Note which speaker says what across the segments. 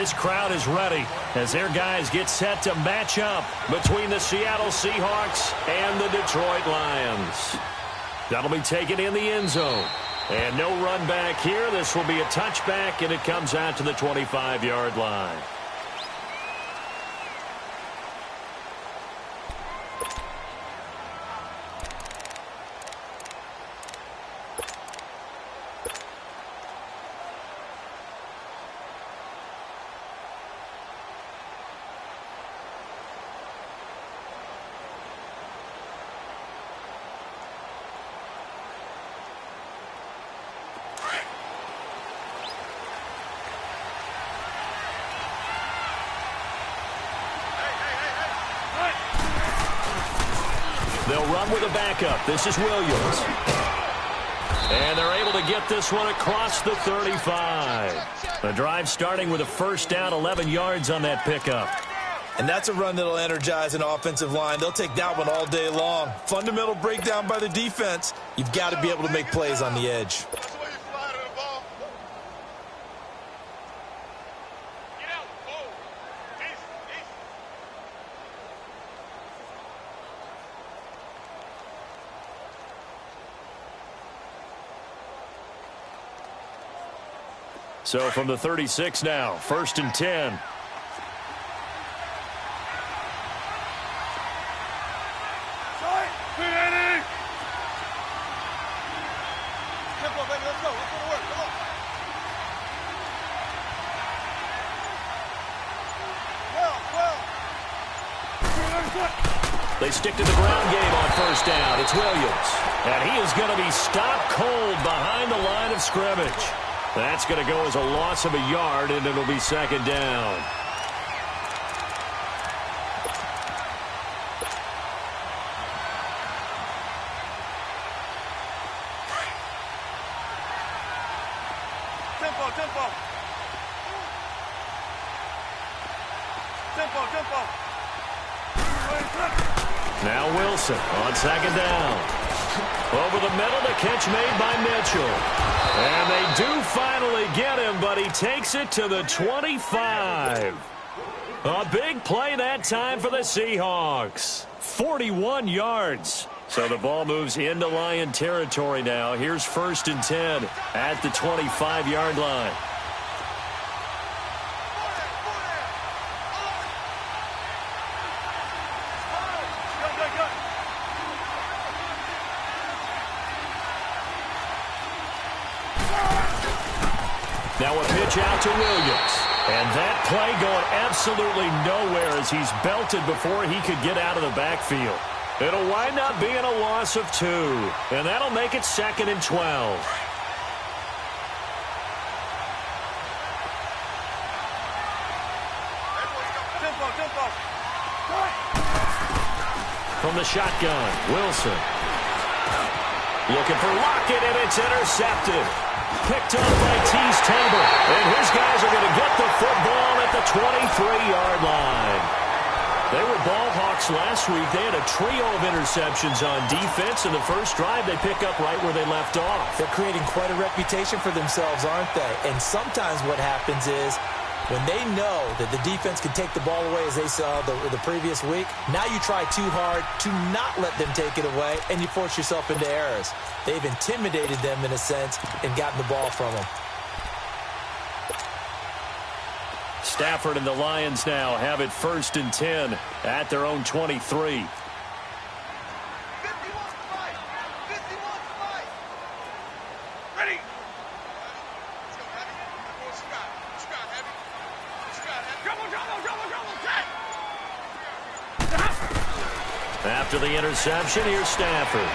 Speaker 1: This crowd is ready as their guys get set to match up between the Seattle Seahawks and the Detroit Lions. That'll be taken in the end zone. And no run back here. This will be a touchback, and it comes out to the 25-yard line. They'll run with a backup. This is Williams. And they're able to get this one across the 35. The drive starting with a first down, 11 yards on that pickup.
Speaker 2: And that's a run that'll energize an offensive line. They'll take that one all day long. Fundamental breakdown by the defense. You've got to be able to make plays on the edge.
Speaker 1: So from the 36 now, 1st and 10. They stick to the ground game on first down. It's Williams. And he is going to be stopped cold behind the line of scrimmage. That's going to go as a loss of a yard, and it'll be second down.
Speaker 3: Tempo, tempo. Tempo, tempo.
Speaker 1: Now Wilson on second down. Over the middle, the catch made by Mitchell. And they do finally get him, but he takes it to the 25. A big play that time for the Seahawks. 41 yards. So the ball moves into Lion territory now. Here's 1st and 10 at the 25-yard line. Now a pitch out to Williams. And that play going absolutely nowhere as he's belted before he could get out of the backfield. It'll wind up being a loss of 2. And that'll make it 2nd and 12. From the shotgun, Wilson. Looking for Lockett, and it's intercepted. Picked up by Tease Tabor. And his guys are going to get the football at the 23-yard line. They were ball hawks last week. They had a trio of interceptions on defense. In the first drive, they pick up right where they left off.
Speaker 2: They're creating quite a reputation for themselves, aren't they? And sometimes what happens is when they know that the defense can take the ball away, as they saw the previous week, now you try too hard to not let them take it away, and you force yourself into errors. They've intimidated them in a sense and gotten the ball from them.
Speaker 1: Stafford and the Lions now have it 1st and 10 at their own 23. After the interception, here's Stafford.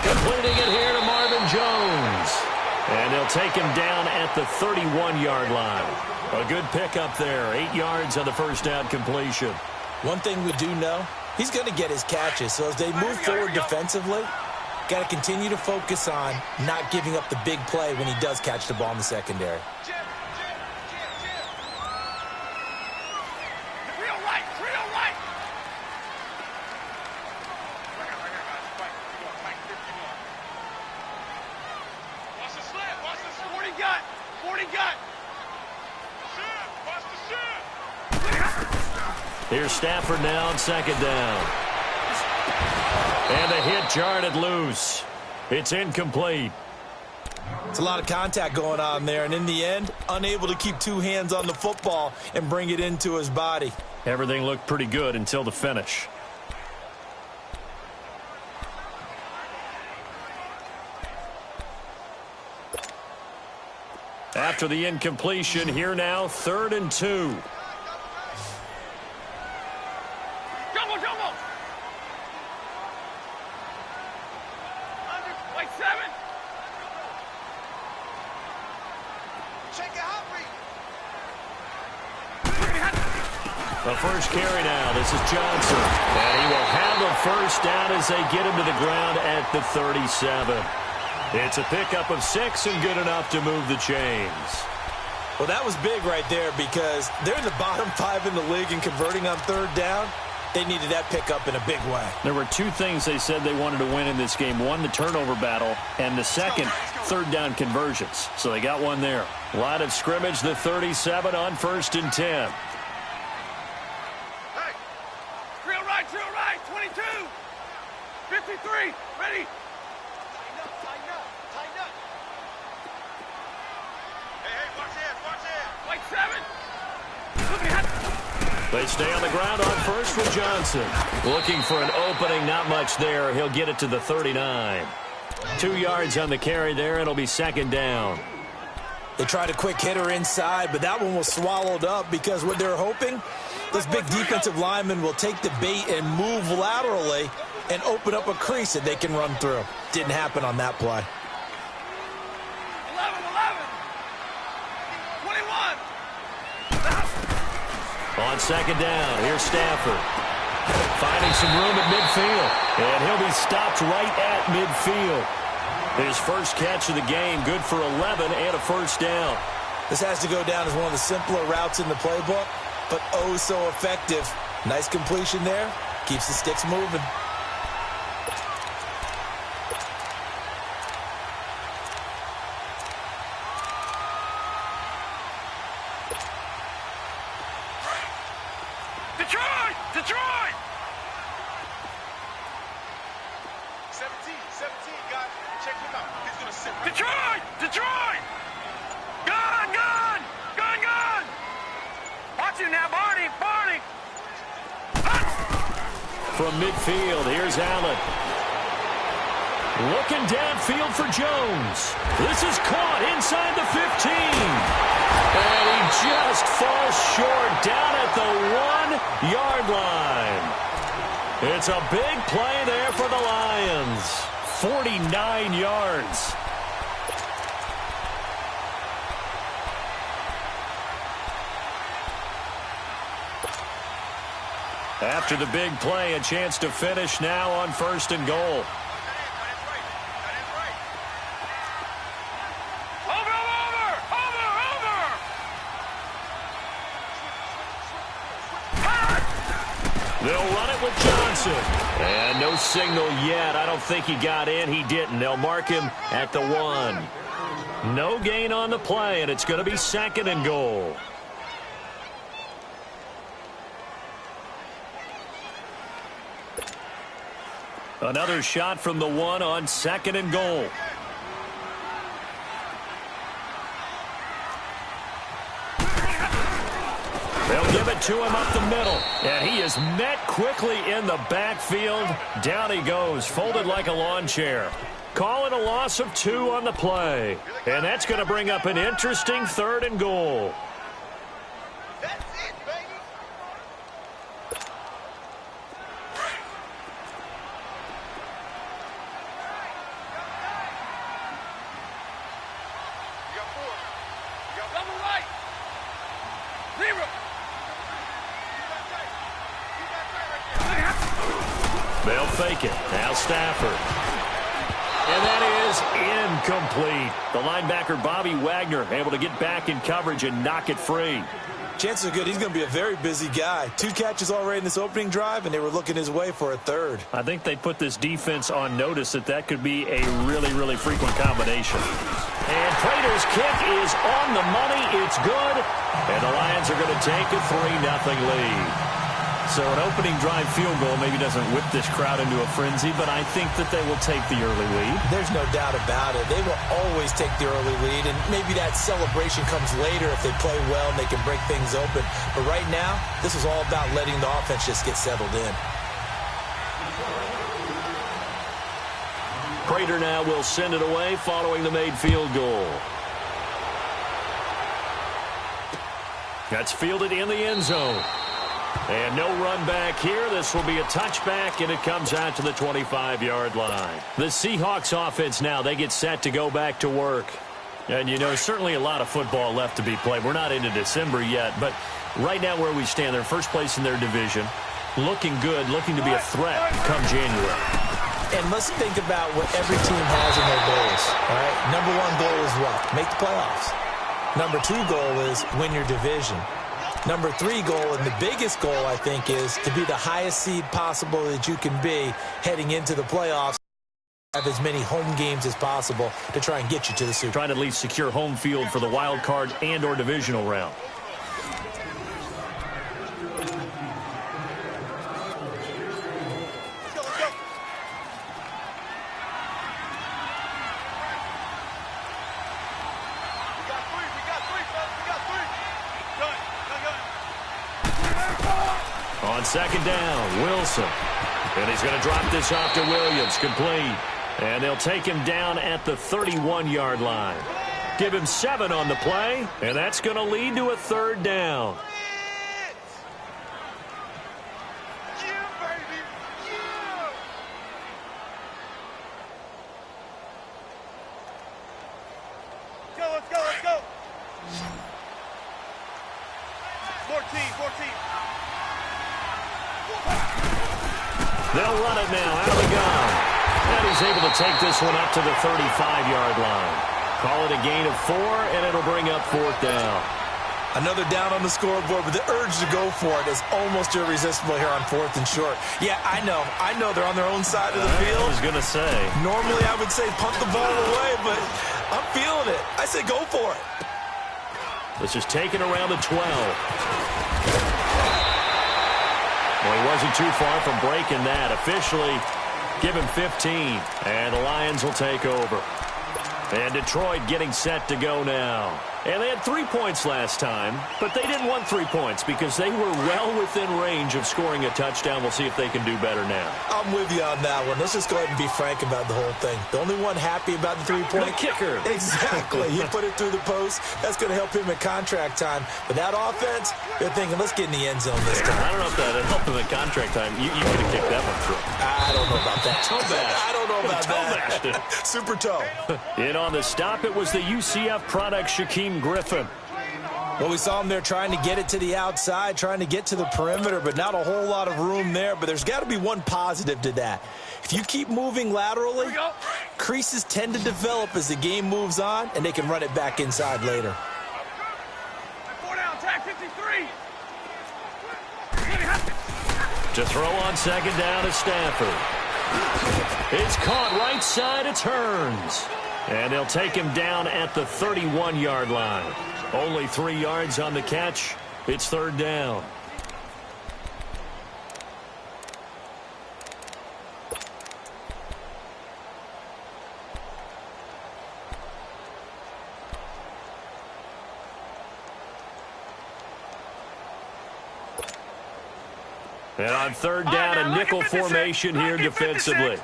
Speaker 1: Completing it here to Marvin Jones. And they'll take him down at the 31-yard line. A good pickup there. 8 yards on the first down completion.
Speaker 2: One thing we do know, he's going to get his catches. So as they move forward defensively, got to continue to focus on not giving up the big play when he does catch the ball in the secondary.
Speaker 1: Here's Stafford now on second down. And the hit jarred it loose. It's incomplete.
Speaker 2: It's a lot of contact going on there, and in the end, unable to keep two hands on the football and bring it into his body.
Speaker 1: Everything looked pretty good until the finish. After the incompletion, here now, 3rd and 2. The first carry now. This is Johnson. And he will have a first down as they get him to the ground at the 37. It's a pickup of 6 and good enough to move the chains.
Speaker 2: Well, that was big right there because they're in the bottom 5 in the league in converting on 3rd down. They needed that pickup in a big way.
Speaker 1: There were 2 things they said they wanted to win in this game. One, the turnover battle, and the second, 3rd down conversions. So they got one there. Line of scrimmage, the 37 on 1st and 10.
Speaker 3: Drill right, 22, 53, ready. Tighten up. Hey, watch it. White 7.
Speaker 1: They stay on the ground on first with Johnson. Looking for an opening, not much there. He'll get it to the 39. 2 yards on the carry there. It'll be 2nd down.
Speaker 2: They tried a quick hitter inside, but that one was swallowed up because what they're hoping, this big defensive lineman will take the bait and move laterally and open up a crease that they can run through. Didn't happen on that play.
Speaker 3: 11, 21.
Speaker 1: On 2nd down, here's Stafford. Finding some room at midfield. And he'll be stopped right at midfield. His first catch of the game, good for 11 and a first down.
Speaker 2: This has to go down as one of the simpler routes in the playbook, but oh so effective. Nice completion there. Keeps the sticks moving.
Speaker 3: Detroit! 17, guys. Check him out. He's going to sit right. Detroit! Gun! Watch him now, Barney!
Speaker 1: From midfield, here's Allen. Looking downfield for Jones. This is caught inside the 15. And he just falls short down at the 1-yard line. It's a big play there for the Lions. 49 yards. After the big play, a chance to finish now on 1st and goal. They'll run it with Johnson. And no signal yet. I don't think he got in. He didn't. They'll mark him at the 1. No gain on the play, and it's going to be 2nd and goal. Another shot from the 1 on 2nd and goal. They'll give it to him up the middle. And he is met quickly in the backfield. Down he goes, folded like a lawn chair. Call it a loss of 2 on the play. And that's going to bring up an interesting 3rd and goal. They'll fake it. Now Stafford. And that is incomplete. The linebacker, Bobby Wagner, able to get back in coverage and knock it free.
Speaker 2: Chances are good he's going to be a very busy guy. 2 catches already in this opening drive, and they were looking his way for a 3rd.
Speaker 1: I think they put this defense on notice that could be a really, really frequent combination. And Prater's kick is on the money. It's good. And the Lions are going to take a 3-0 lead. So an opening drive field goal maybe doesn't whip this crowd into a frenzy, but I think that they will take the early lead.
Speaker 2: There's no doubt about it. They will always take the early lead, and maybe that celebration comes later if they play well and they can break things open. But right now, this is all about letting the offense just get settled in.
Speaker 1: Prater now will send it away following the made field goal. That's fielded in the end zone. And no run back here. This will be a touchback, and it comes out to the 25-yard line. The Seahawks offense now, they get set to go back to work. And, you know, certainly a lot of football left to be played. We're not into December yet, but right now where we stand, they're first place in their division. Looking good, looking to be a threat come January.
Speaker 2: And let's think about what every team has in their goals. All right, number one goal is what? Make the playoffs. Number two goal is win your division. Number three goal, and the biggest goal, I think, is to be the highest seed possible that you can be heading into the playoffs. Have as many home games as possible to try and get you to the Super Bowl.
Speaker 1: Trying to at least secure home field for the wild card and or divisional round. On second down, Wilson. And he's going to drop this off to Williams, complete. And they'll take him down at the 31-yard line. Give him 7 on the play, and that's going to lead to a third down.
Speaker 3: Let's go. 14.
Speaker 1: They'll run it now out of the gun. And he's able to take this one up to the 35-yard line. Call it a gain of 4, and it'll bring up 4th down.
Speaker 2: Another down on the scoreboard, but the urge to go for it is almost irresistible here on 4th and short. Yeah, I know they're on their own side of the field.
Speaker 1: I was going to say.
Speaker 2: Normally I would say punt the ball away, but I'm feeling it. I say go for it.
Speaker 1: This is taken around the 12. Well, he wasn't too far from breaking that. Officially, give him 15, and the Lions will take over. And Detroit getting set to go now. And they had 3 points last time, but they didn't want 3 points because they were well within range of scoring a touchdown. We'll see if they can do better now.
Speaker 2: I'm with you on that one. Let's just go ahead and be frank about the whole thing. The only one happy about the 3-point.
Speaker 1: The kicker.
Speaker 2: Exactly. He put it through the post. That's going to help him at contract time. But that offense, they're thinking, let's get in the end zone this time.
Speaker 1: I don't know if that helped him at contract time. You could have kicked that one through.
Speaker 2: I don't know about that.
Speaker 1: Toe bash.
Speaker 2: I don't know about
Speaker 1: that.
Speaker 2: Super toe.
Speaker 1: In on the stop, it was the UCF product, Shaquem Griffin.
Speaker 2: Well, we saw him there trying to get it to the outside, trying to get to the perimeter, but not a whole lot of room there. But there's got to be one positive to that. If you keep moving laterally, creases tend to develop as the game moves on, and they can run it back inside later.
Speaker 3: 4 down, tag 53.
Speaker 1: To throw on second down is Stafford. It's caught right side, it's Hearns. And they'll take him down at the 31-yard line. Only 3 yards on the catch. It's third down. And on third down, a nickel formation here defensively.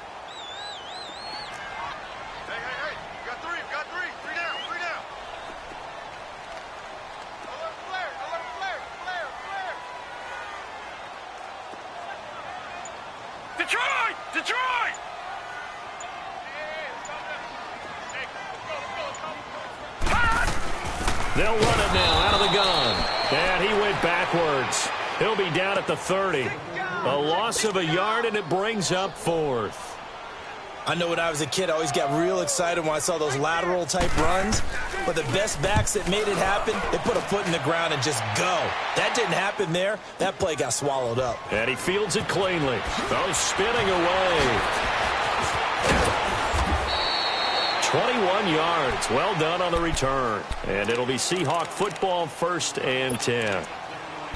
Speaker 3: Detroit!
Speaker 1: They'll run it now out of the gun. And he went backwards. He'll be down at the 30. A loss of a yard, and it brings up 4th.
Speaker 2: I know when I was a kid, I always got real excited when I saw those lateral-type runs. But the best backs that made it happen, they put a foot in the ground and just go. That didn't happen there. That play got swallowed up.
Speaker 1: And he fields it cleanly. Oh, spinning away. 21 yards. Well done on the return. And it'll be Seahawk football, 1st and 10.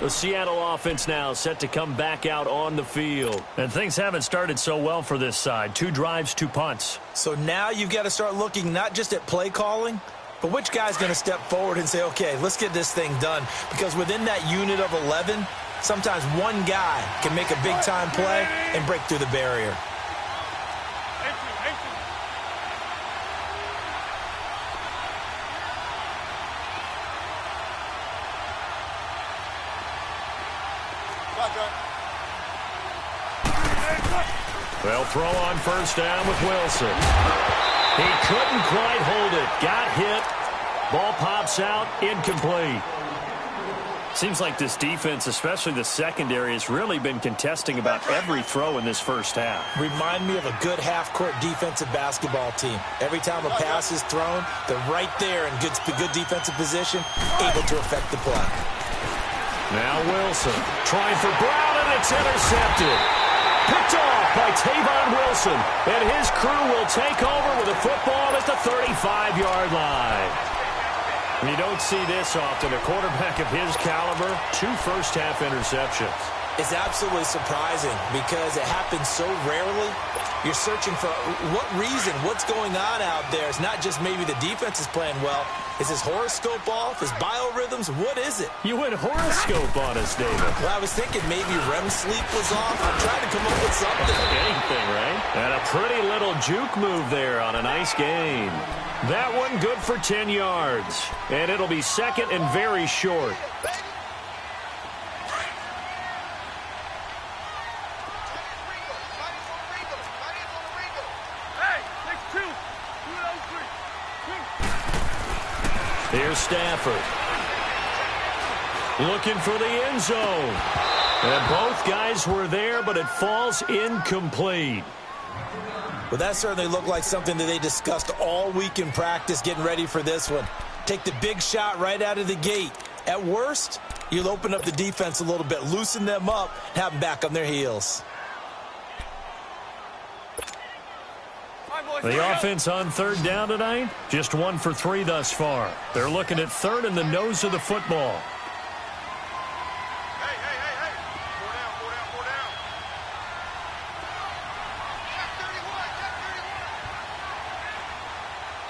Speaker 1: The Seattle offense now set to come back out on the field. And things haven't started so well for this side. 2 drives, 2 punts.
Speaker 2: So now you've got to start looking not just at play calling, but which guy's going to step forward and say, okay, let's get this thing done. Because within that unit of 11, sometimes one guy can make a big-time play and break through the barrier.
Speaker 1: They'll throw on first down with Wilson. He couldn't quite hold it. Got hit. Ball pops out. Incomplete. Seems like this defense, especially the secondary, has really been contesting about every throw in this first half.
Speaker 2: Remind me of a good half-court defensive basketball team. Every time a pass is thrown, they're right there in good defensive position, able to affect the play.
Speaker 1: Now Wilson trying for Brown, and it's intercepted. Picked off by Tavon Wilson, and his crew will take over with a football at the 35-yard line. You don't see this often. A quarterback of his caliber, 2 first-half interceptions.
Speaker 2: It's absolutely surprising because it happens so rarely. You're searching for what reason, what's going on out there. It's not just maybe the defense is playing well. Is his horoscope off? His biorhythms? What is it?
Speaker 1: You went horoscope on us, David.
Speaker 2: Well, I was thinking maybe REM sleep was off. I'm trying to come up with something.
Speaker 1: Anything, right? And a pretty little juke move there on a nice gain. That one good for 10 yards. And it'll be second and very short. Here's Stafford. Looking for the end zone. And both guys were there, but it falls incomplete.
Speaker 2: Well, that certainly looked like something that they discussed all week in practice getting ready for this one. Take the big shot right out of the gate. At worst, you'll open up the defense a little bit, loosen them up, have them back on their heels.
Speaker 1: The offense on third down tonight, just 1 for 3 thus far. They're looking at third in the nose of the football.
Speaker 3: Hey. 4 down. Tack 31.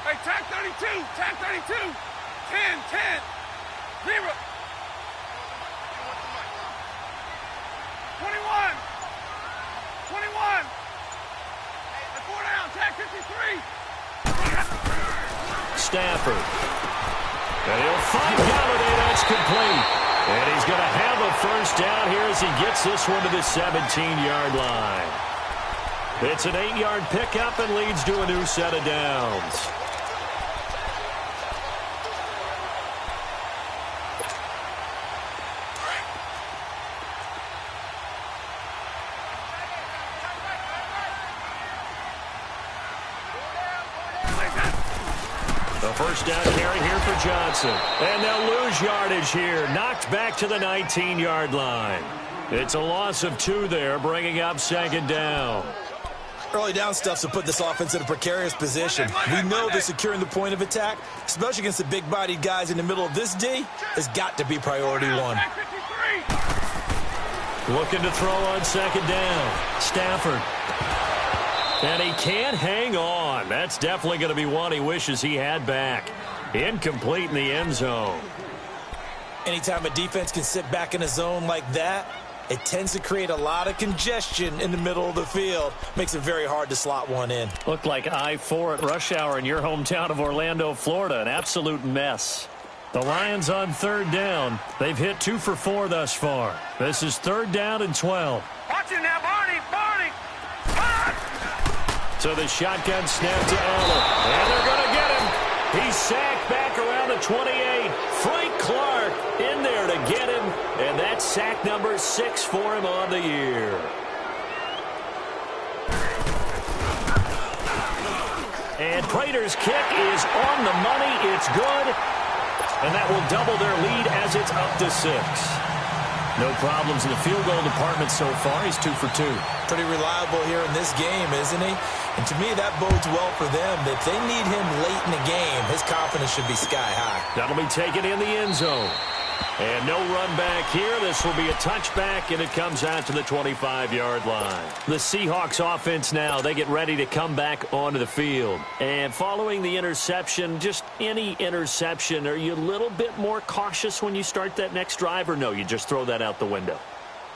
Speaker 3: Hey, tack 32. 10. 0. 21. 4 down, tack 53.
Speaker 1: Stafford. And he'll find Galladay. That's complete. And he's going to have a first down here as he gets this one to the 17-yard line. It's an 8-yard pickup and leads to a new set of downs. First down carry here for Johnson. And they'll lose yardage here. Knocked back to the 19-yard line. It's a loss of 2 there, bringing up second down.
Speaker 2: Early down stuff to put this offense in a precarious position. We know that securing the point of attack, especially against the big-bodied guys in the middle of this D, has got to be priority 1.
Speaker 1: Looking to throw on second down. Stafford. And he can't hang on. That's definitely going to be one he wishes he had back. Incomplete in the end zone.
Speaker 2: Anytime a defense can sit back in a zone like that, it tends to create a lot of congestion in the middle of the field. Makes it very hard to slot one in.
Speaker 1: Looked like I-4 at rush hour in your hometown of Orlando, Florida. An absolute mess. The Lions on third down. They've hit 2 for 4 thus far. This is third down and 12.
Speaker 3: Watch it now, Barney.
Speaker 1: So the shotgun snap to Allen. And they're going to get him. He's sacked back around the 28. Frank Clark in there to get him. And that's sack number 6 for him on the year. And Prater's kick is on the money. It's good. And that will double their lead as it's up to 6. No problems in the field goal department so far. He's 2 for 2.
Speaker 2: Pretty reliable here in this game, isn't he? And to me, that bodes well for them. If they need him late in the game, his confidence should be sky high.
Speaker 1: That'll be taken in the end zone. And no run back here. This will be a touchback, and it comes out to the 25-yard line. The Seahawks offense now, they get ready to come back onto the field. And following the interception, just any interception, are you a little bit more cautious when you start that next drive, or no, you just throw that out the window?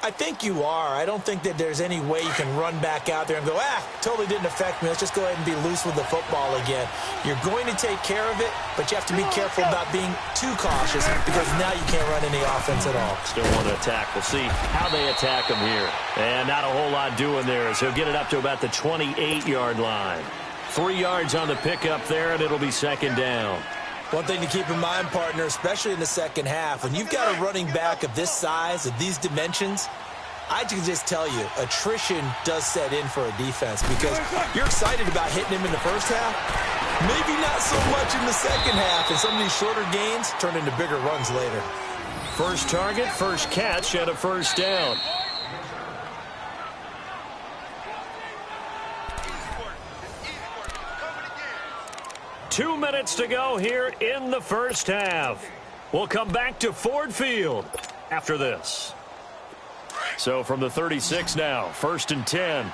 Speaker 2: I think you are. I don't think that there's any way you can run back out there and go, totally didn't affect me. Let's just go ahead and be loose with the football again. You're going to take care of it, but you have to be careful about being too cautious because now you can't run any offense at all.
Speaker 1: Still want to attack. We'll see how they attack him here. And not a whole lot doing there as he'll get it up to about the 28-yard line. 3 yards on the pickup there, and it'll be second down.
Speaker 2: One thing to keep in mind, partner, especially in the second half, when you've got a running back of this size, of these dimensions, I can just tell you, attrition does set in for a defense because you're excited about hitting him in the first half. Maybe not so much in the second half, and some of these shorter gains turn into bigger runs later.
Speaker 1: First target, first catch, and a first down. Two minutes to go here in the first half. We'll come back to Ford Field after this. So from the 36 now, 1st and 10.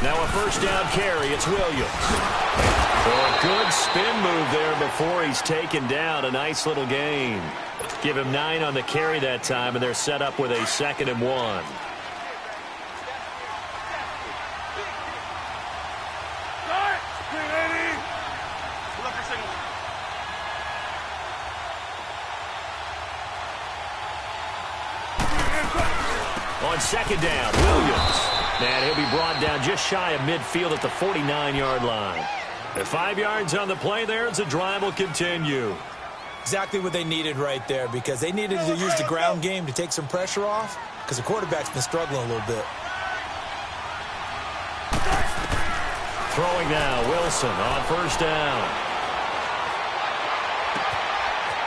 Speaker 1: Now a first down carry. It's Williams. A good spin move there before he's taken down. A nice little gain. Give him 9 on the carry that time, and they're set up with a 2nd and 1. On second down, Williams. And he'll be brought down just shy of midfield at the 49-yard line. And 5 yards on the play there as the drive will continue.
Speaker 2: Exactly what they needed right there because they needed to use the ground game to take some pressure off because the quarterback's been struggling a little bit.
Speaker 1: Throwing now, Wilson on first down.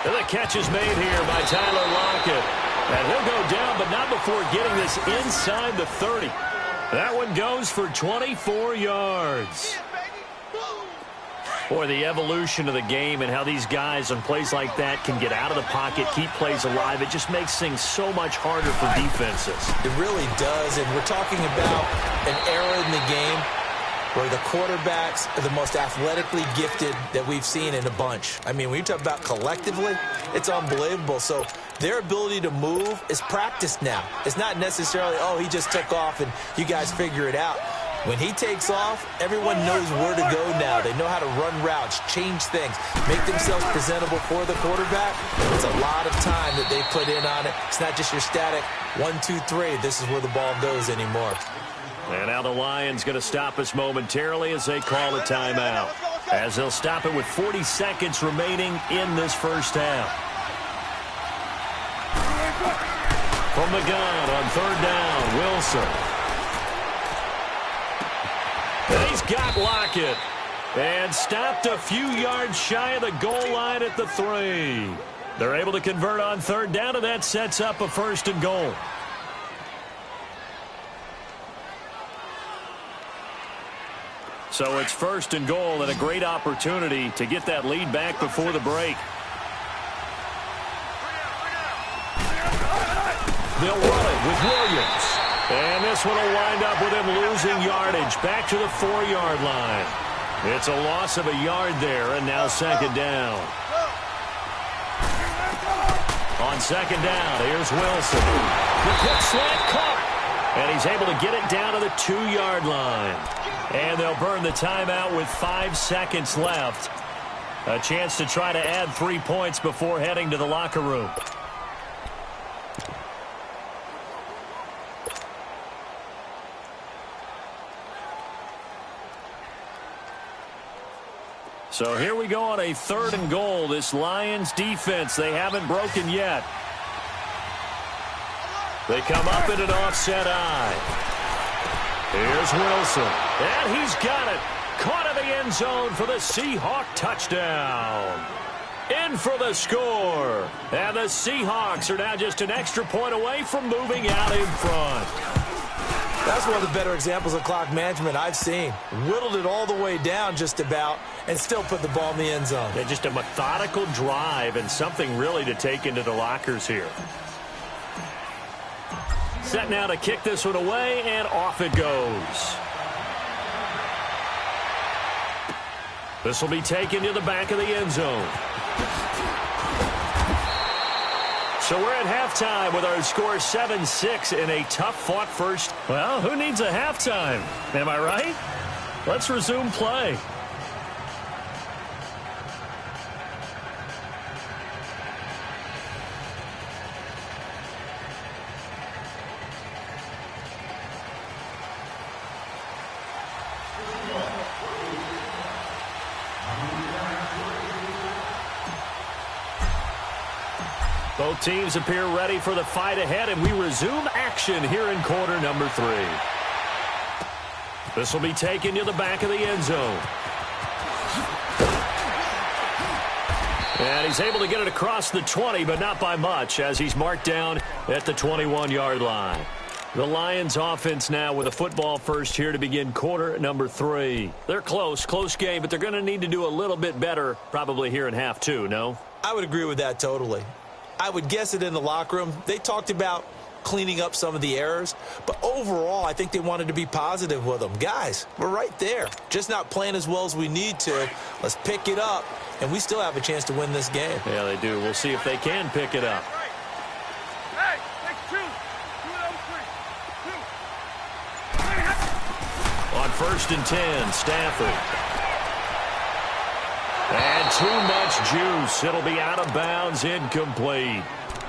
Speaker 1: And the catch is made here by Tyler Lockett. And he'll go down, but not before getting this inside the 30. That one goes for 24 yards. Boy, the evolution of the game and how these guys on plays like that can get out of the pocket, keep plays alive, it just makes things so much harder for defenses.
Speaker 2: It really does, and we're talking about an era in the game where the quarterbacks are the most athletically gifted that we've seen in a bunch. I mean, when you talk about collectively, it's unbelievable. So their ability to move is practiced now. It's not necessarily, he just took off and you guys figure it out. When he takes off, everyone knows where to go now. They know how to run routes, change things, make themselves presentable for the quarterback. It's a lot of time that they put in on it. It's not just your static 1, 2, 3. This is where the ball goes anymore.
Speaker 1: And now the Lions going to stop us momentarily as they call a timeout. As they'll stop it with 40 seconds remaining in this first half. From the gun on third down, Wilson. And he's got Lockett. And stopped a few yards shy of the goal line at the 3. They're able to convert on third down, and that sets up a 1st and goal. So it's 1st and goal and a great opportunity to get that lead back before the break. They'll run it with Williams. And this one will wind up with him losing yardage back to the 4-yard line. It's a loss of a yard there, and now second down. On second down, here's Wilson. The quick slant caught. And he's able to get it down to the 2-yard line. And they'll burn the timeout with 5 seconds left. A chance to try to add 3 points before heading to the locker room. So here we go on a 3rd and goal. This Lions defense, they haven't broken yet. They come up in an offset eye. Here's Wilson, and he's got it. Caught in the end zone for the Seahawk touchdown. In for the score. And the Seahawks are now just an extra point away from moving out in front.
Speaker 2: That's one of the better examples of clock management I've seen. Whittled it all the way down just about, and still put the ball in the end zone.
Speaker 1: Yeah, just a methodical drive and something really to take into the lockers here. Set now to kick this one away, and off it goes. This will be taken to the back of the end zone. So we're at halftime with our score 7-6 in a tough-fought first. Well, who needs a halftime? Am I right? Let's resume play. Both teams appear ready for the fight ahead, and we resume action here in quarter number 3. This will be taken to the back of the end zone. And he's able to get it across the 20, but not by much, as he's marked down at the 21-yard line. The Lions offense now with a football first here to begin quarter number 3. They're close game, but they're going to need to do a little bit better probably here in half 2, no?
Speaker 2: I would agree with that totally. I would guess it in the locker room. They talked about cleaning up some of the errors, but overall, I think they wanted to be positive with them. Guys, we're right there. Just not playing as well as we need to. Let's pick it up, and we still have a chance to win this game.
Speaker 1: Yeah, they do. We'll see if they can pick it up.
Speaker 3: Hey, take 2. 2 of those 3. 2.
Speaker 1: On 1st and 10, Stafford. And too much juice. It'll be out of bounds, incomplete.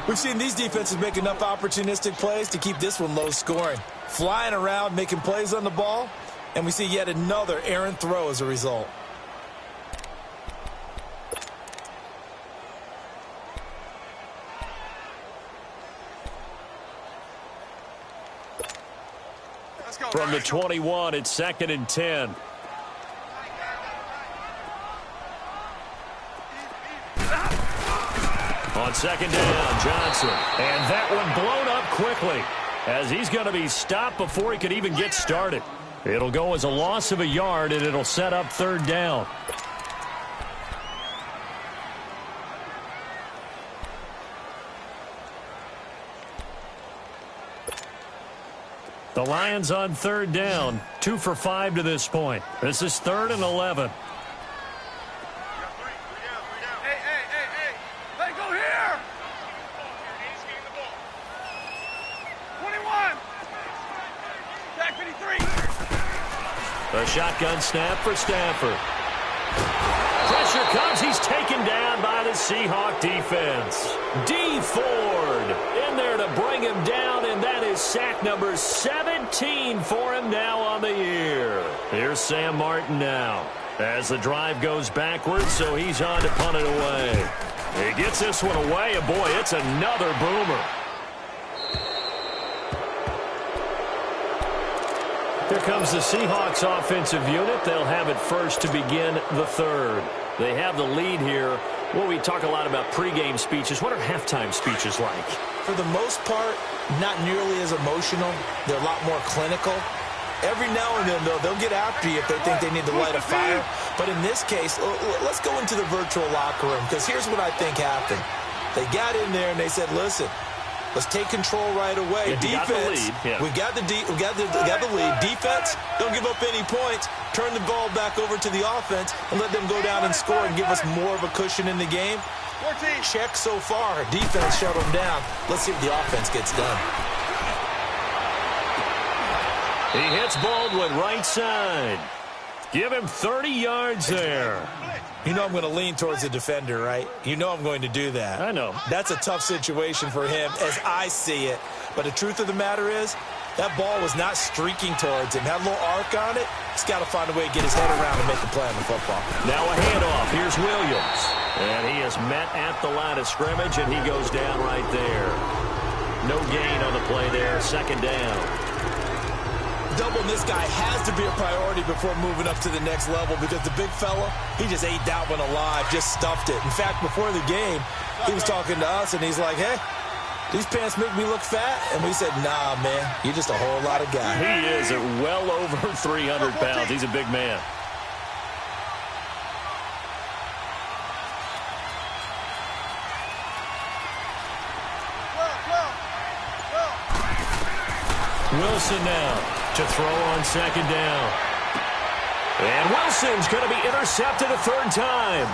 Speaker 2: We've seen these defenses make enough opportunistic plays to keep this one low scoring. Flying around, making plays on the ball, and we see yet another errant throw as a result.
Speaker 1: From the 21, it's 2nd and 10. On 2nd down, Johnson. And that one blown up quickly as he's going to be stopped before he could even get started. It'll go as a loss of a yard, and it'll set up 3rd down. The Lions on 3rd down, 2 for 5 to this point. This is 3rd and 11. The shotgun snap for Stafford. Pressure comes. He's taken down by the Seahawk defense. D. Ford in there to bring him down, and that is sack number 17 for him now on the year. Here's Sam Martin now as the drive goes backwards, so he's on to punt it away. He gets this one away, and boy, it's another boomer. Here comes the Seahawks offensive unit. They'll have it first to begin the 3rd. They have the lead here. Well, we talk a lot about pregame speeches. What are halftime speeches like?
Speaker 2: For the most part, not nearly as emotional. They're a lot more clinical. Every now and then, though, they'll get after you if they think they need to light a fire. But in this case, let's go into the virtual locker room, because here's what I think happened. They got in there and they said, listen, let's take control right away. Defense, we got the lead. Defense, don't give up any points. Turn the ball back over to the offense and let them go down and score and give us more of a cushion in the game.
Speaker 3: 14.
Speaker 2: Check so far. Defense shut them down. Let's see if the offense gets done.
Speaker 1: He hits Baldwin right side. Give him 30 yards there.
Speaker 2: You know I'm going to lean towards the defender, right? You know I'm going to do that.
Speaker 1: I know.
Speaker 2: That's a tough situation for him as I see it. But the truth of the matter is, that ball was not streaking towards him. Had a little arc on it. He's got to find a way to get his head around and make the play on the football.
Speaker 1: Now a handoff. Here's Williams. And he is met at the line of scrimmage, and he goes down right there. No gain on the play there. 2nd down.
Speaker 2: Doubling this guy has to be a priority before moving up to the next level, because the big fella, he just ate that one alive, just stuffed it. In fact, before the game, he was talking to us, and he's like, hey, these pants make me look fat. And we said, nah, man, you're just a whole lot of guy.
Speaker 1: He is at well over 300 pounds. He's a big man. Wilson now to throw on second down. And Wilson's going to be intercepted a third time.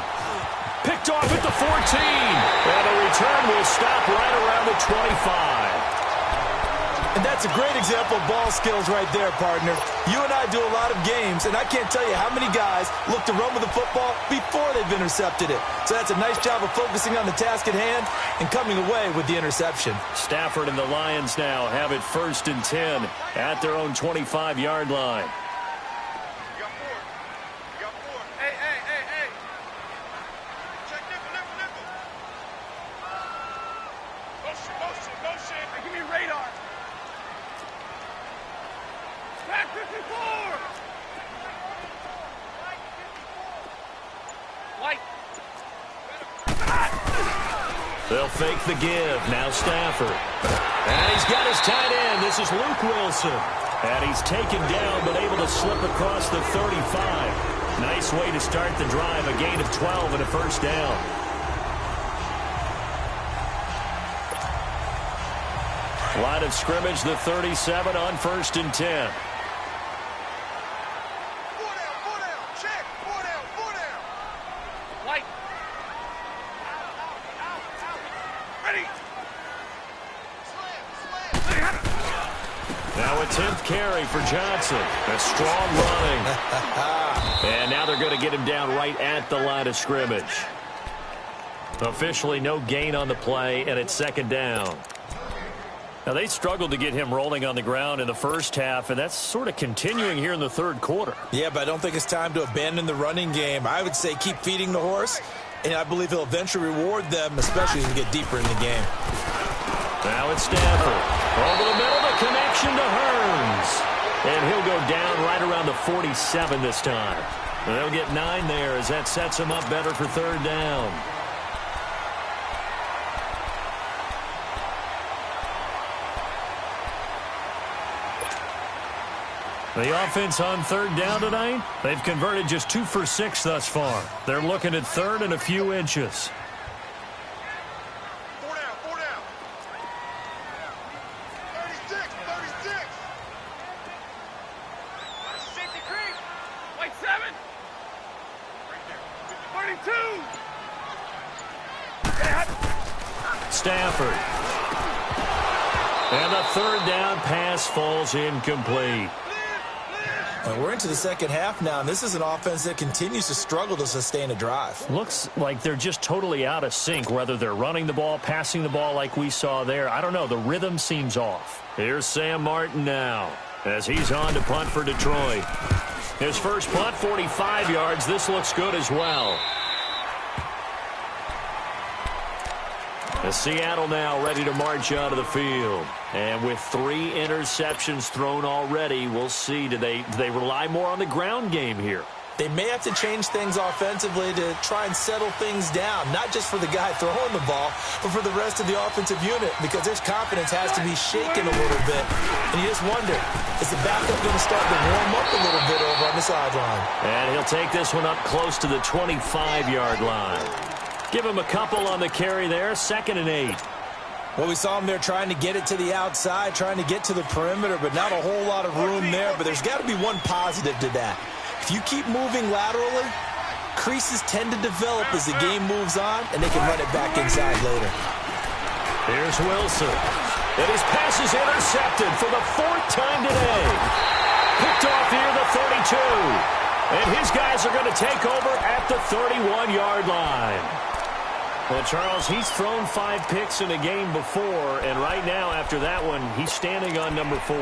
Speaker 1: Picked off at the 14. And a return will stop right around the 25.
Speaker 2: And that's a great example of ball skills right there, partner. You and I do a lot of games, and I can't tell you how many guys look to run with the football before they've intercepted it. So that's a nice job of focusing on the task at hand and coming away with the interception.
Speaker 1: Stafford and the Lions now have it 1st and 10 at their own 25-yard line.
Speaker 3: You got 4. You got 4. Hey. Check nickel. Motion. Hey, give me radar. Back 54. White.
Speaker 1: They'll fake the give. Now Stafford. And he's got his tight end. This is Luke Wilson. And he's taken down but able to slip across the 35. Nice way to start the drive. A gain of 12 and a first down. Line of scrimmage, the 37 on 1st and 10.
Speaker 3: 4 down. Check. 4 down. White. Ready. Slam.
Speaker 1: Now a 10th carry for Johnson. A strong running. And now they're going to get him down right at the line of scrimmage. Officially no gain on the play, and it's 2nd down. Now, they struggled to get him rolling on the ground in the first half, and that's sort of continuing here in the 3rd quarter.
Speaker 2: Yeah, but I don't think it's time to abandon the running game. I would say keep feeding the horse, and I believe he'll eventually reward them, especially as we get deeper in the game.
Speaker 1: Now it's Stafford. Over the middle, the connection to Hearns. And he'll go down right around the 47 this time. And they'll get 9 there as that sets him up better for 3rd down. The offense on 3rd down tonight, they've converted just 2 for 6 thus far. They're looking at 3rd and a few inches.
Speaker 3: 4 down. 36. Safety creep. White 7. Right there. 32.
Speaker 1: Stafford. And the 3rd down pass falls incomplete.
Speaker 2: We're into the 2nd half now, and this is an offense that continues to struggle to sustain a drive.
Speaker 1: Looks like they're just totally out of sync, whether they're running the ball, passing the ball like we saw there. I don't know. The rhythm seems off. Here's Sam Martin now as he's on to punt for Detroit. His first punt, 45 yards. This looks good as well. As Seattle now ready to march out of the field. And with 3 interceptions thrown already, we'll see. Do they rely more on the ground game here?
Speaker 2: They may have to change things offensively to try and settle things down, not just for the guy throwing the ball, but for the rest of the offensive unit, because their confidence has to be shaken a little bit. And you just wonder, is the backup going to start to warm up a little bit over on the sideline?
Speaker 1: And he'll take this one up close to the 25-yard line. Give him a couple on the carry there, 2nd and 8.
Speaker 2: Well, we saw him there trying to get it to the outside, trying to get to the perimeter, but not a whole lot of room there. But there's got to be one positive to that. If you keep moving laterally, creases tend to develop as the game moves on, and they can run it back inside later.
Speaker 1: Here's Wilson. And his pass is intercepted for the 4th time today. Picked off here, the 32. And his guys are going to take over at the 31-yard line. Well, Charles, he's thrown 5 picks in a game before, and right now, after that one, he's standing on number 4.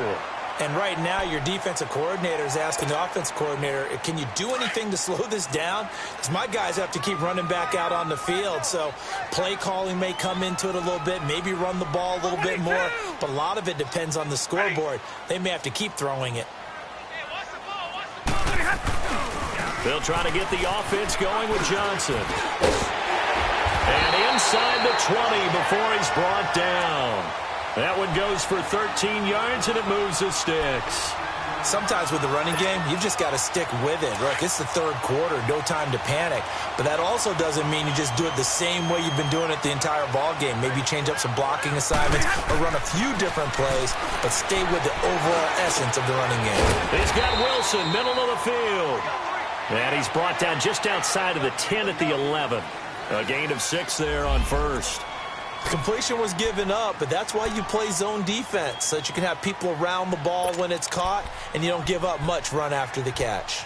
Speaker 2: And right now, your defensive coordinator is asking the offense coordinator, can you do anything to slow this down? Because my guys have to keep running back out on the field, so play calling may come into it a little bit, maybe run the ball a little bit more, but a lot of it depends on the scoreboard. They may have to keep throwing it.
Speaker 1: They'll try to get the offense going with Johnson. And inside the 20 before he's brought down. That one goes for 13 yards, and it moves the sticks.
Speaker 2: Sometimes with the running game, you've just got to stick with it. Look, it's the third quarter, no time to panic. But that also doesn't mean you just do it the same way you've been doing it the entire ball game. Maybe change up some blocking assignments or run a few different plays, but stay with the overall essence of the running game.
Speaker 1: He's got Wilson, middle of the field. And he's brought down just outside of the 10 at the 11. A gain of 6 there on first.
Speaker 2: Completion was given up, but that's why you play zone defense, so that you can have people around the ball when it's caught, and you don't give up much run after the catch.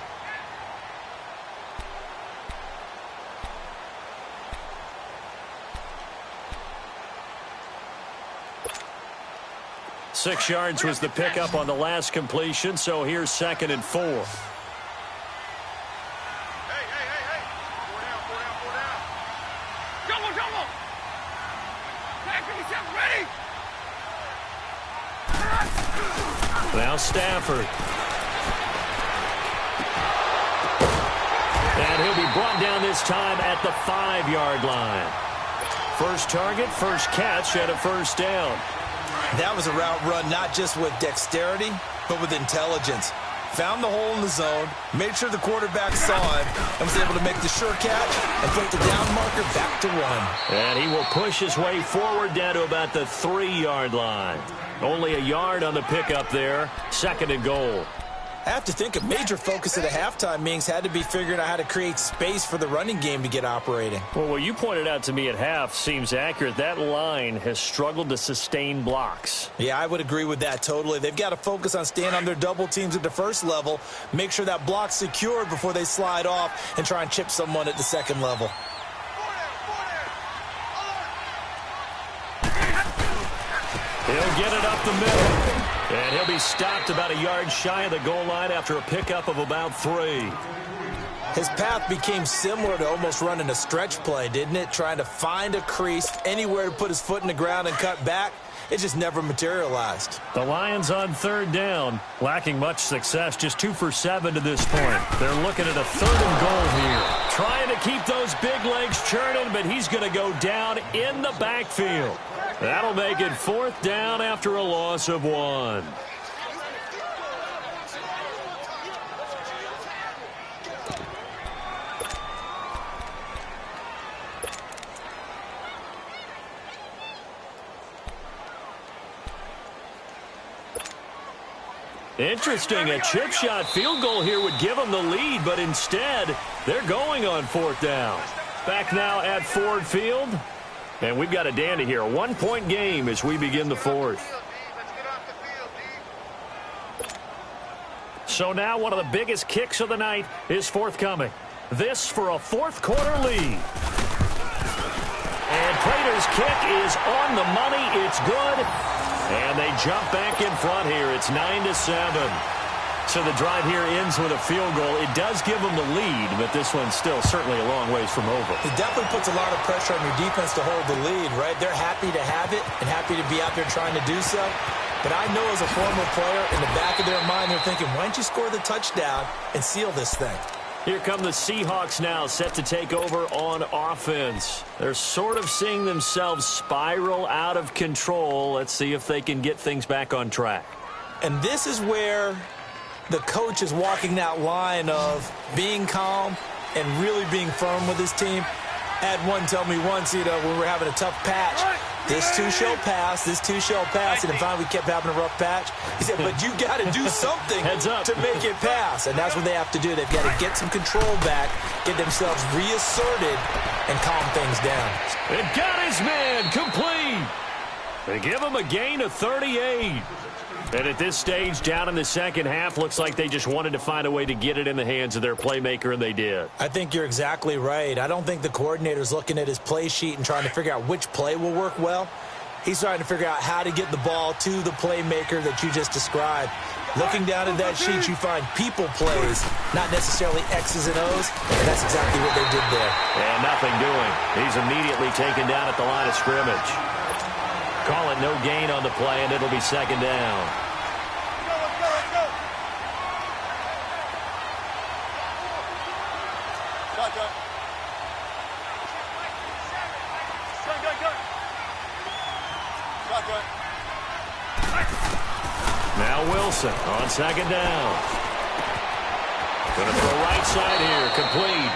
Speaker 1: Six yards was the pickup on the last completion, so here's 2nd and 4.
Speaker 3: Hey. Four down. Double. Ready.
Speaker 1: Now Stafford. And he'll be brought down this time at the 5-yard line. First target, first catch, and a first down.
Speaker 2: That was a route run not just with dexterity, but with intelligence. Found the hole in the zone, made sure the quarterback saw it, and was able to make the sure catch and put the down marker back to 1.
Speaker 1: And he will push his way forward down to about the 3-yard line. Only a yard on the pickup there. 2nd and goal.
Speaker 2: I have to think a major focus at the halftime meetings had to be figuring out how to create space for the running game to get operating.
Speaker 1: Well, what you pointed out to me at half seems accurate. That line has struggled to sustain blocks.
Speaker 2: Yeah, I would agree with that totally. They've got to focus on staying on their double teams at the first level, make sure that block's secured before they slide off and try and chip someone at the second level.
Speaker 1: He'll get it up the middle. And he'll be stopped about a yard shy of the goal line after a pickup of about 3.
Speaker 2: His path became similar to almost running a stretch play, didn't it? Trying to find a crease, anywhere to put his foot in the ground and cut back. It just never materialized.
Speaker 1: The Lions on 3rd down, lacking much success, just 2 for 7 to this point. They're looking at a 3rd and goal here. Trying to keep those big legs churning, but he's going to go down in the backfield. That'll make it 4th down after a loss of 1. Interesting, a chip shot field goal here would give them the lead, but instead, they're going on 4th down. Back now at Ford Field, and we've got a dandy here. A 1-point game as we begin the 4th. So now one of the biggest kicks of the night is forthcoming. This for a 4th quarter lead. And Prater's kick is on the money. It's good. And they jump back in front here. It's 9-7. So the drive here ends with a field goal. It does give them the lead, but this one's still certainly a long ways from over.
Speaker 2: It definitely puts a lot of pressure on your defense to hold the lead, right? They're happy to have it and happy to be out there trying to do so. But I know as a former player, in the back of their mind, they're thinking, why don't you score the touchdown and seal this thing?
Speaker 1: Here come the Seahawks now, set to take over on offense. They're sort of seeing themselves spiral out of control. Let's see if they can get things back on track.
Speaker 2: And this is where the coach is walking that line of being calm and really being firm with his team. Had one tell me once, when we were having a tough patch, this too shall pass, this too shall pass, and then finally we kept having a rough patch. He said, but you got to do something to make it pass, and that's what they have to do. They've got to get some control back, get themselves reasserted, and calm things down.
Speaker 1: It got his man complete. They give him a gain of 38. And at this stage, down in the second half, looks like they just wanted to find a way to get it in the hands of their playmaker, and they did.
Speaker 2: I think you're exactly right. I don't think the coordinator's looking at his play sheet and trying to figure out which play will work well. He's trying to figure out how to get the ball to the playmaker that you just described. Looking down at that sheet, you find people plays, not necessarily X's and O's, and that's exactly what they did there.
Speaker 1: And nothing doing. He's immediately taken down at the line of scrimmage. Call it no gain on the play, and it'll be 2nd down. Now Wilson on second down. Going to throw right side here, complete.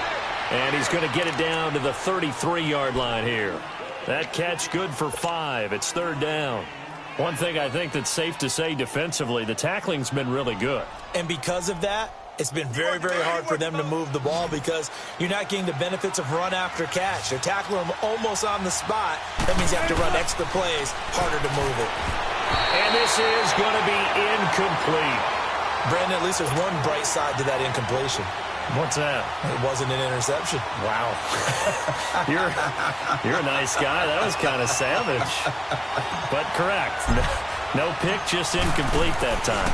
Speaker 1: And he's going to get it down to the 33-yard line here. That catch good for 5. It's third down. One thing I think that's safe to say defensively, the tackling's been really good.
Speaker 2: And because of that, it's been very, very hard for them to move the ball because you're not getting the benefits of run after catch. They're tackling them almost on the spot. That means you have to run extra plays, harder to move it.
Speaker 1: And this is going to be incomplete.
Speaker 2: Brandon, at least there's one bright side to that incompletion.
Speaker 1: What's that?
Speaker 2: It wasn't an interception.
Speaker 1: Wow. You're a nice guy. That was kind of savage. But correct. No pick, just incomplete that time.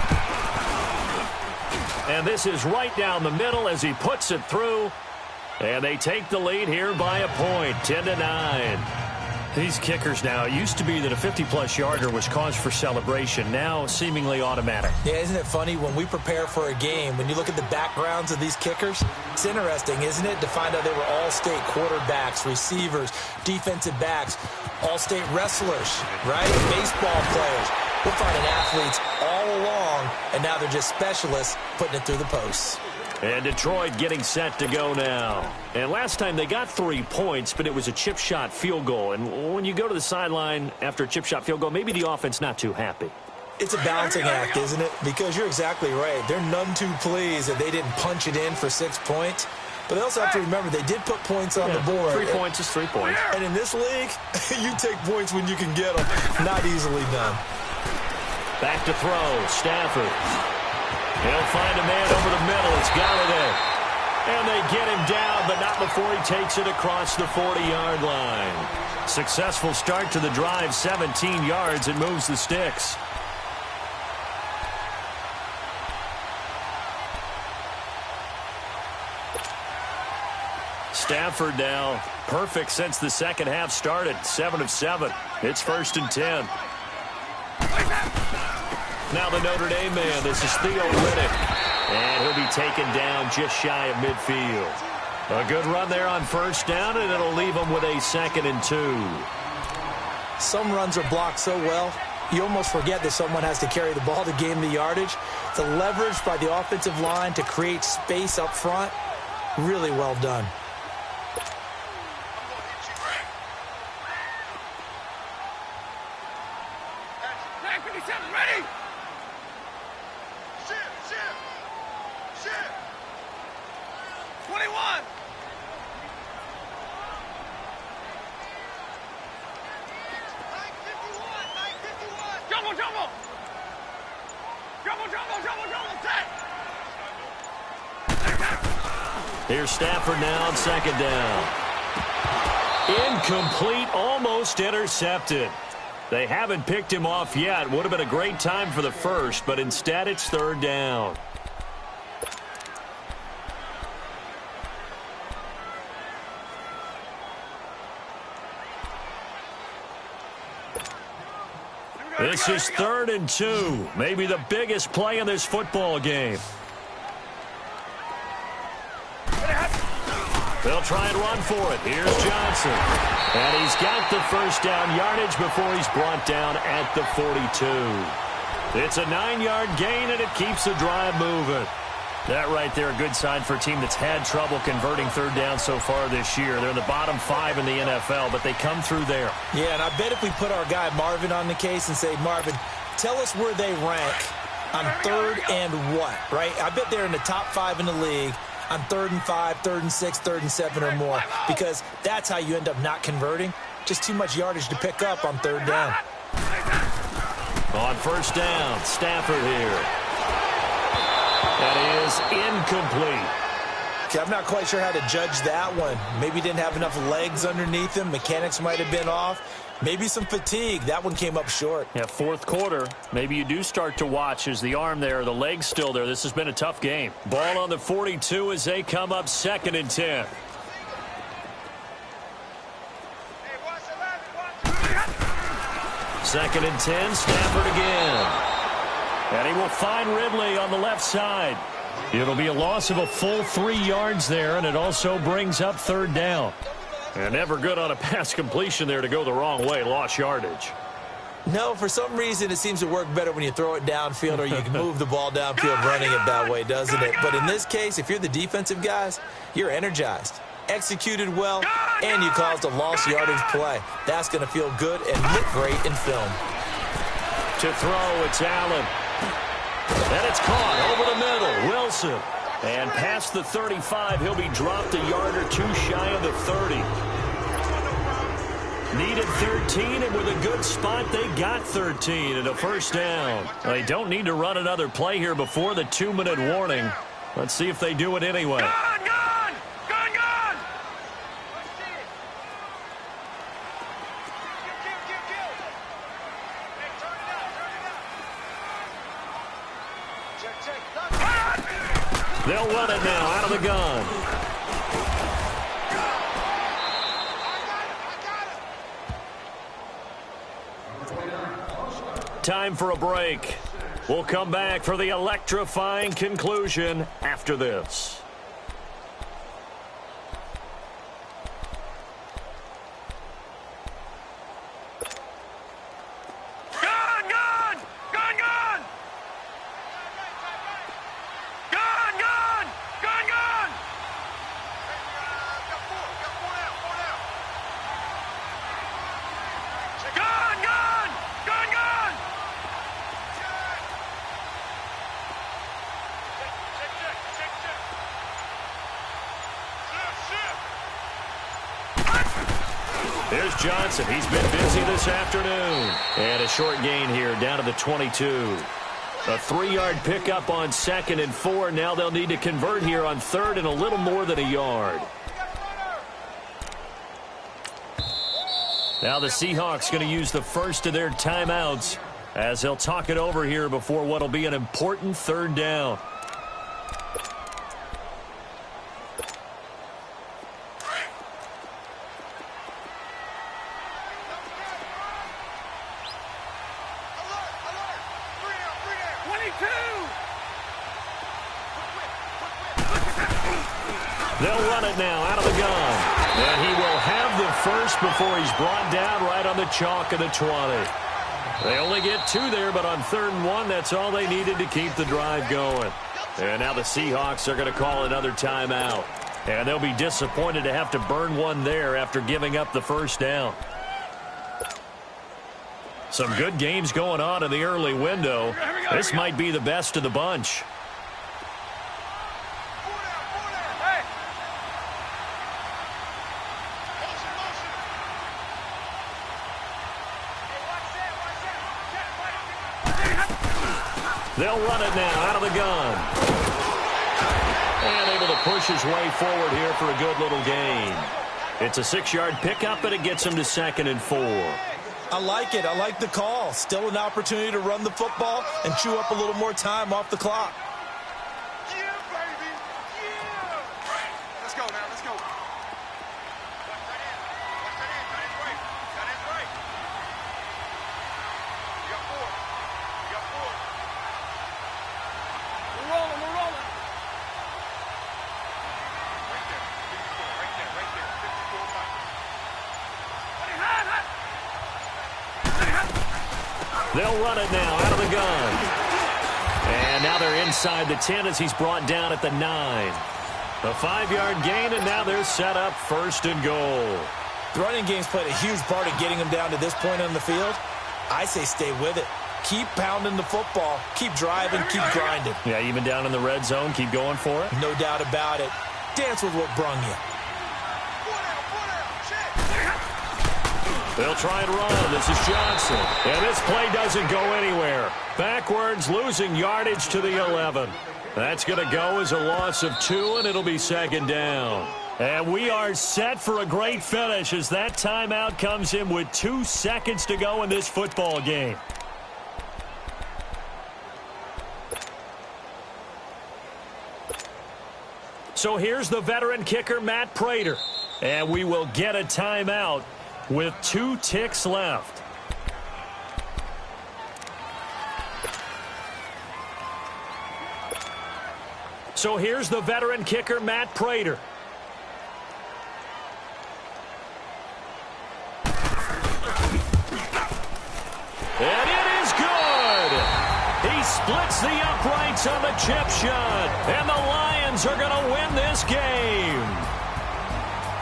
Speaker 1: And this is right down the middle as he puts it through. And they take the lead here by a point, 10-9. These kickers now, it used to be that a 50-plus yarder was cause for celebration. Now, seemingly automatic.
Speaker 2: Yeah, isn't it funny? When we prepare for a game, when you look at the backgrounds of these kickers, it's interesting, isn't it, to find out they were all-state quarterbacks, receivers, defensive backs, all-state wrestlers, right? Baseball players. We're finding athletes all along, and now they're just specialists putting it through the posts.
Speaker 1: And Detroit getting set to go now. And last time they got 3 points, but it was a chip shot field goal. And when you go to the sideline after a chip shot field goal, maybe the offense not too happy.
Speaker 2: It's a balancing act, isn't it? Because you're exactly right. They're none too pleased that they didn't punch it in for 6 points. But they also have to remember they did put points on the board.
Speaker 1: 3 points is 3 points.
Speaker 2: And in this league, you take points when you can get them. Not easily done.
Speaker 1: Back to throw. Stafford. He'll find a man over the middle. It's Galladay. And they get him down, but not before he takes it across the 40-yard line. Successful start to the drive, 17 yards. It moves the sticks. Stafford now perfect since the second half started. 7 of 7. It's 1st and 10. Now the Notre Dame man, this is Theo Riddick. And he'll be taken down just shy of midfield. A good run there on first down, and it'll leave him with a 2nd and 2.
Speaker 2: Some runs are blocked so well, you almost forget that someone has to carry the ball to gain the yardage. The leverage by the offensive line to create space up front, really well done.
Speaker 3: Ready? 21.
Speaker 1: Here's Stafford now on 2nd down. Incomplete, almost intercepted. They haven't picked him off yet. Would have been a great time for the first, but instead it's 3rd down. This is 3rd and 2. Maybe the biggest play in this football game. They'll try and run for it. Here's Johnson. And he's got the first down yardage before he's brought down at the 42. It's a 9-yard gain, and it keeps the drive moving. That right there, a good sign for a team that's had trouble converting 3rd down so far this year. They're in the bottom 5 in the NFL, but they come through there.
Speaker 2: Yeah, and I bet if we put our guy Marvin on the case and say, Marvin, tell us where they rank on 3rd and what, right? I bet they're in the top 5 in the league on 3rd and 5, 3rd and 6, 3rd and 7 or more, because that's how you end up not converting. Just too much yardage to pick up on 3rd down.
Speaker 1: On 1st down, Stafford here. That is incomplete.
Speaker 2: Okay, I'm not quite sure how to judge that one. Maybe he didn't have enough legs underneath him. Mechanics might have been off. Maybe some fatigue. That one came up short.
Speaker 1: Yeah, 4th quarter. Maybe you do start to watch as the arm there, the leg's still there. This has been a tough game. Ball on the 42 as they come up 2nd and 10. Second and 10, Stafford again. And he will find Ridley on the left side. It'll be a loss of a full 3 yards there, and it also brings up 3rd down. And never good on a pass completion there to go the wrong way. Lost yardage.
Speaker 2: No, for some reason it seems to work better when you throw it downfield or you can move the ball downfield running it that way, doesn't it? But in this case, if you're the defensive guys, you're energized, executed well, and you caused a lost yardage play. That's going to feel good and look great in film.
Speaker 1: To throw, it's Allen. And it's caught over the middle. Wilson. And past the 35, he'll be dropped a yard or two shy of the 30. Needed 13, and with a good spot, they got 13 and a first down. They don't need to run another play here before the 2-minute warning. Let's see if they do it anyway.
Speaker 3: Gone!
Speaker 1: They'll run it now out of the gun. Time for a break. We'll come back for the electrifying conclusion after this. Here's Johnson. He's been busy this afternoon. And a short gain here down to the 22. A 3-yard pickup on 2nd and 4. Now they'll need to convert here on 3rd and a little more than a yard. Now the Seahawks going to use the first of their timeouts as they'll talk it over here before what will be an important 3rd down. They'll run it now out of the gun. And he will have the first before he's brought down right on the chalk of the 20. They only get 2 there, but on 3rd and 1, that's all they needed to keep the drive going. And now the Seahawks are going to call another timeout. And they'll be disappointed to have to burn one there after giving up the first down. Some good games going on in the early window. This might be the best of the bunch. They'll run it now out of the gun. And able to push his way forward here for a good little gain. It's a 6-yard pickup, and it gets him to 2nd and 4.
Speaker 2: I like it. I like the call. Still an opportunity to run the football and chew up a little more time off the clock.
Speaker 3: Yeah, baby. Yeah. Let's go now. Let's go. Watch that in. Watch that in. That is right. That is right. You got 4. You got 4. We're rolling. We're rolling. Right there. 54. Right there. Right there. 54 right.
Speaker 1: They'll run it now out of the gun. And now they're inside the 10 as he's brought down at the 9. A 5-yard gain, and now they're set up 1st and goal.
Speaker 2: The running game's played a huge part in getting them down to this point on the field. I say stay with it. Keep pounding the football. Keep driving. Keep grinding.
Speaker 1: Yeah, even down in the red zone, keep going for it.
Speaker 2: No doubt about it. Dance with what brung you.
Speaker 1: They'll try and run. This is Johnson. And this play doesn't go anywhere. Backwards, losing yardage to the 11. That's going to go as a loss of 2, and it'll be 2nd down. And we are set for a great finish as that timeout comes in with 2 seconds to go in this football game. So here's the veteran kicker, Matt Prater. And we will get a timeout with 2 ticks left. So here's the veteran kicker, Matt Prater. splits the uprights on the chip shot. And the Lions are going to win this game.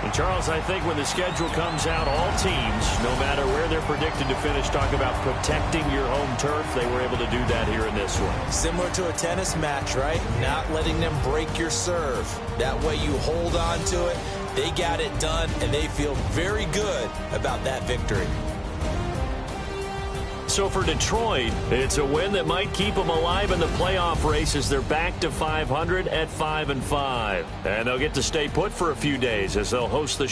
Speaker 1: And Charles, I think when the schedule comes out, all teams, no matter where they're predicted to finish, talk about protecting your home turf. They were able to do that here in this one.
Speaker 2: Similar to a tennis match, right? Not letting them break your serve. That way you hold on to it. They got it done, and they feel very good about that victory.
Speaker 1: So for Detroit, it's a win that might keep them alive in the playoff race as they're back to 500 at 5-5. And they'll get to stay put for a few days as they'll host the